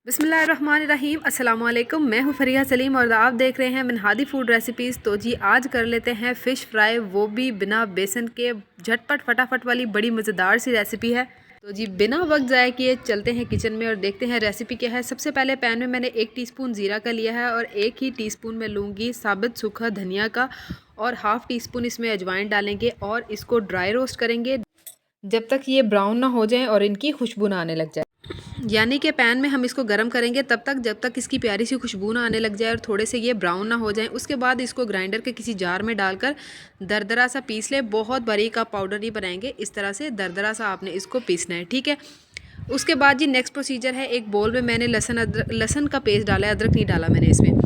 बिस्मिल्लाहिर्रहमानिर्रहीम अस्सलाम वालेकुम। मैं हूँ फरिया सलीम और आप देख रहे हैं मिनहादी फूड रेसिपीज़। तो जी आज कर लेते हैं फ़िश फ्राई, वो भी बिना बेसन के। झटपट फटाफट वाली बड़ी मज़ेदार सी रेसिपी है। तो जी बिना वक्त ज़ाया किए चलते हैं किचन में और देखते हैं रेसिपी क्या है। सबसे पहले पैन में मैंने 1 टीस्पून ज़ीरा का लिया है और 1 ही टीस्पून में लूँगी साबित सूखा धनिया का और हाफ़ टीस्पून इसमें अजवाइन डालेंगे और इसको ड्राई रोस्ट करेंगे जब तक ये ब्राउन ना हो जाएं और इनकी खुशबू ना आने लग जाए। यानी कि पैन में हम इसको गर्म करेंगे तब तक जब तक इसकी प्यारी सी खुशबू ना आने लग जाए और थोड़े से ये ब्राउन ना हो जाए। उसके बाद इसको ग्राइंडर के किसी जार में डालकर दरदरा सा पीस ले। बहुत बारीक आप पाउडर नहीं बनाएंगे, इस तरह से दरदरा सा आपने इसको पीसना है, ठीक है। उसके बाद जी नेक्स्ट प्रोसीजर है, एक बोल में मैंने लहसन का पेस्ट डाला है, अदरक नहीं डाला मैंने इसमें।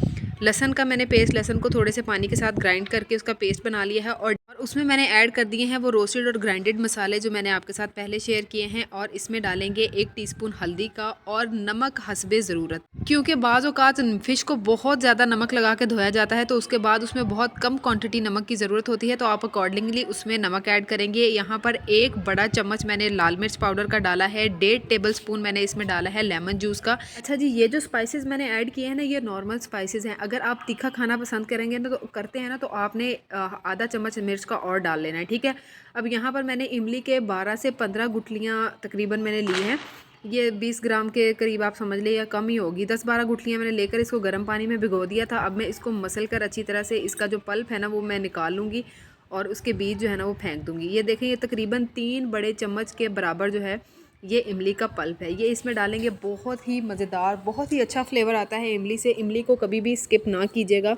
लहसन का मैंने पेस्ट, लहसन को थोड़े से पानी के साथ ग्राइंड करके उसका पेस्ट बना लिया है और उसमें मैंने ऐड कर दिए हैं वो रोस्टेड और ग्राइंडेड मसाले जो मैंने आपके साथ पहले शेयर किए हैं। और इसमें डालेंगे 1 टीस्पून हल्दी का और नमक हस्बे ज़रूरत, क्योंकि बाज़ औक़ात फ़िश को बहुत ज़्यादा नमक लगा के धोया जाता है तो उसके बाद उसमें बहुत कम क्वांटिटी नमक की ज़रूरत होती है, तो आप अकॉर्डिंगली उसमें नमक ऐड करेंगे। यहाँ पर 1 बड़ा चम्मच मैंने लाल मिर्च पाउडर का डाला है, 1.5 टेबल स्पून मैंने इसमें डाला है लेमन जूस का। अच्छा जी, ये जो स्पाइसेस मैंने ऐड किए हैं ना, ये नॉर्मल स्पाइसेस हैं। अगर आप तीखा खाना पसंद करेंगे ना तो करते हैं ना, तो आपने आधा चम्मच मिर्च का और डाल लेना है, ठीक है। अब यहाँ पर मैंने इमली के 12 से 15 गुठलियाँ तकरीबन मैंने ली हैं। ये 20 ग्राम के करीब आप समझ ले या कम ही होगी। 10-12 गुठलियाँ मैंने लेकर इसको गर्म पानी में भिगो दिया था। अब मैं इसको मसल कर अच्छी तरह से इसका जो पल्प है ना वो मैं निकाल लूँगी और उसके बीज जो है ना वो फेंक दूँगी। ये देखें, ये तकरीबन 3 बड़े चम्मच के बराबर जो है ये इमली का पल्प है, ये इसमें डालेंगे। बहुत ही मज़ेदार, बहुत ही अच्छा फ्लेवर आता है इमली से। इमली को कभी भी स्किप ना कीजिएगा।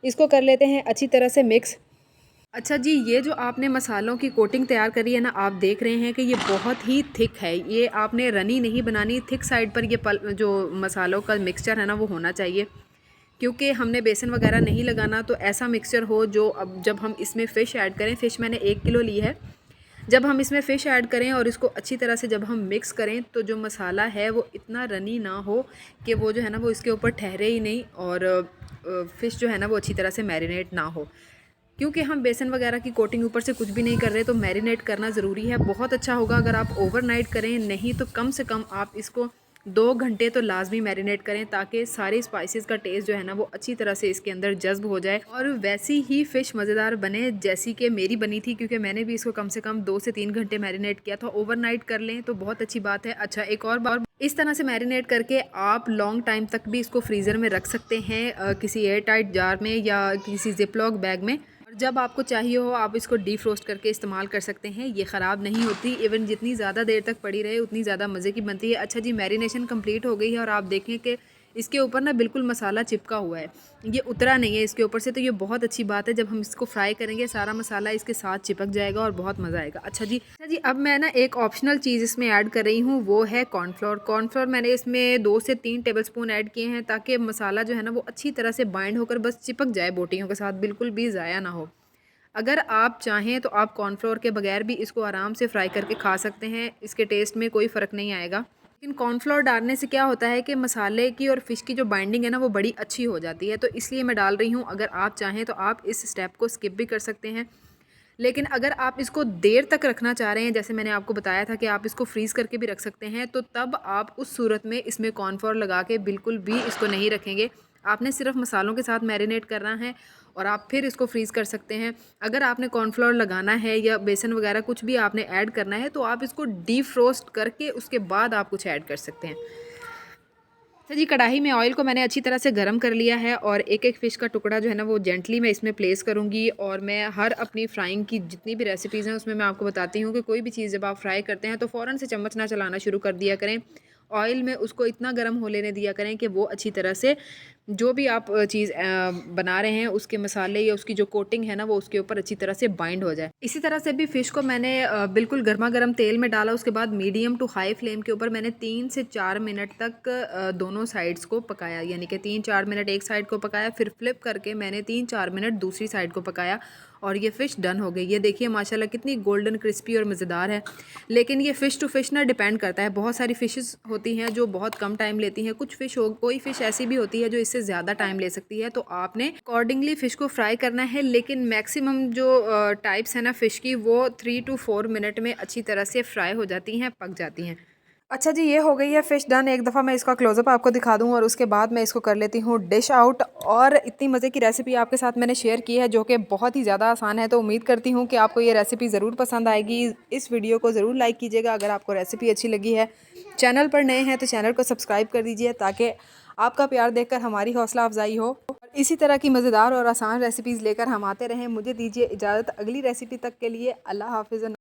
इसको कर लेते हैं अच्छी तरह से मिक्स। अच्छा जी, ये जो आपने मसालों की कोटिंग तैयार करी है ना, आप देख रहे हैं कि ये बहुत ही थिक है। ये आपने रनी नहीं बनानी, थिक साइड पर ये जो मसालों का मिक्सचर है ना वो होना चाहिए, क्योंकि हमने बेसन वगैरह नहीं लगाना। तो ऐसा मिक्सचर हो जो अब जब हम इसमें फ़िश ऐड करें, फ़िश मैंने 1 किलो ली है, जब हम इसमें फ़िश ऐड करें और इसको अच्छी तरह से जब हम मिक्स करें तो जो मसाला है वो इतना रनी ना हो कि वो जो है ना वो इसके ऊपर ठहरे ही नहीं और फ़िश जो है ना वो अच्छी तरह से मैरिनेट ना हो। क्योंकि हम बेसन वगैरह की कोटिंग ऊपर से कुछ भी नहीं कर रहे, तो मैरिनेट करना ज़रूरी है। बहुत अच्छा होगा अगर आप ओवरनाइट करें, नहीं तो कम से कम आप इसको 2 घंटे तो लाजमी मैरिनेट करें, ताकि सारे स्पाइसेस का टेस्ट जो है ना वो अच्छी तरह से इसके अंदर जज्ब हो जाए और वैसी ही फ़िश मज़ेदार बने जैसी कि मेरी बनी थी। क्योंकि मैंने भी इसको कम से कम 2 से 3 घंटे मैरिनेट किया था। ओवरनाइट कर लें तो बहुत अच्छी बात है। अच्छा, एक और बार इस तरह से मैरिनेट करके आप लॉन्ग टाइम तक भी इसको फ्रीज़र में रख सकते हैं, किसी एयर टाइट जार में या किसी जिपलॉक बैग में। और जब आपको चाहिए हो आप इसको डीफ्रोस्ट करके इस्तेमाल कर सकते हैं, ये ख़राब नहीं होती। इवन जितनी ज़्यादा देर तक पड़ी रहे उतनी ज़्यादा मज़े की बनती है। अच्छा जी, मैरिनेशन कंप्लीट हो गई है और आप देखें कि इसके ऊपर ना बिल्कुल मसाला चिपका हुआ है, ये उतरा नहीं है इसके ऊपर से। तो ये बहुत अच्छी बात है, जब हम इसको फ्राई करेंगे सारा मसाला इसके साथ चिपक जाएगा और बहुत मज़ा आएगा। अच्छा जी, अब मैं ना एक ऑप्शनल चीज़ इसमें ऐड कर रही हूँ, वो है कॉर्नफ्लोर। कॉर्नफ्लोर मैंने इसमें 2 से 3 टेबलस्पून ऐड किए हैं, ताकि मसाला जो है ना वो अच्छी तरह से बाइंड होकर बस चिपक जाए बोटियों के साथ, बिल्कुल भी ज़ाया ना हो। अगर आप चाहें तो आप कॉर्नफ्लोर के बगैर भी इसको आराम से फ्राई करके खा सकते हैं, इसके टेस्ट में कोई फ़र्क नहीं आएगा। लेकिन कॉर्नफ्लोर डालने से क्या होता है कि मसाले की और फ़िश की जो बाइंडिंग है ना वो बड़ी अच्छी हो जाती है, तो इसलिए मैं डाल रही हूँ। अगर आप चाहें तो आप इस स्टेप को स्किप भी कर सकते हैं। लेकिन अगर आप इसको देर तक रखना चाह रहे हैं, जैसे मैंने आपको बताया था कि आप इसको फ्रीज़ करके भी रख सकते हैं, तो तब आप उस सूरत में इसमें कॉर्नफ्लोर लगा के बिल्कुल भी इसको नहीं रखेंगे। आपने सिर्फ मसालों के साथ मैरिनेट करना है और आप फिर इसको फ्रीज़ कर सकते हैं। अगर आपने कॉर्नफ्लोर लगाना है या बेसन वगैरह कुछ भी आपने ऐड करना है, तो आप इसको डीप फ्रोस्ट करके उसके बाद आप कुछ ऐड कर सकते हैं। अच्छा जी, कढ़ाई में ऑयल को मैंने अच्छी तरह से गर्म कर लिया है और एक एक फ़िश का टुकड़ा जो है ना वो जेंटली मैं इसमें प्लेस करूँगी। और मैं हर अपनी फ्राइंग की जितनी भी रेसिपीज़ हैं उसमें मैं आपको बताती हूँ कि कोई भी चीज़ जब आप फ्राई करते हैं तो फ़ौरन से चम्मच ना चलाना शुरू कर दिया करें। ऑयल में उसको इतना गर्म हो लेने दिया करें कि वो अच्छी तरह से जो भी आप चीज़ बना रहे हैं उसके मसाले या उसकी जो कोटिंग है ना वो उसके ऊपर अच्छी तरह से बाइंड हो जाए। इसी तरह से भी फ़िश को मैंने बिल्कुल गर्मा गर्म तेल में डाला, उसके बाद मीडियम टू हाई फ्लेम के ऊपर मैंने 3 से 4 मिनट तक दोनों साइड्स को पकाया। यानी कि 3-4 मिनट एक साइड को पकाया, फिर फ्लिप करके मैंने 3-4 मिनट दूसरी साइड को पकाया और ये फ़िश डन हो गई। ये देखिए माशाल्लाह कितनी गोल्डन क्रिस्पी और मज़ेदार है। लेकिन ये फ़िश टू फ़िश ना डिपेंड करता है। बहुत सारी फ़िशेस होती हैं जो बहुत कम टाइम लेती हैं, कुछ फ़िश कोई फ़िश ऐसी भी होती है जो इससे ज़्यादा टाइम ले सकती है। तो आपने अकॉर्डिंगली फ़िश को फ्राई करना है। लेकिन मैक्सिमम जो टाइप्स हैं ना फ़िश की, वो 3 to 4 मिनट में अच्छी तरह से फ्राई हो जाती हैं, पक जाती हैं। अच्छा जी, ये हो गई है फ़िश डन। एक दफ़ा मैं इसका क्लोज़अप आपको दिखा दूँ और उसके बाद मैं इसको कर लेती हूँ डिश आउट। और इतनी मज़े की रेसिपी आपके साथ मैंने शेयर की है जो कि बहुत ही ज़्यादा आसान है। तो उम्मीद करती हूँ कि आपको ये रेसिपी ज़रूर पसंद आएगी। इस वीडियो को ज़रूर लाइक कीजिएगा अगर आपको रेसिपी अच्छी लगी है। चैनल पर नए हैं तो चैनल को सब्सक्राइब कर दीजिए ताकि आपका प्यार देखकर हमारी हौसला अफजाई हो। और इसी तरह की मज़ेदार और आसान रेसिपीज़ लेकर हम आते रहें। मुझे दीजिए इजाज़त अगली रेसिपी तक के लिए। अल्लाह हाफ़िज़।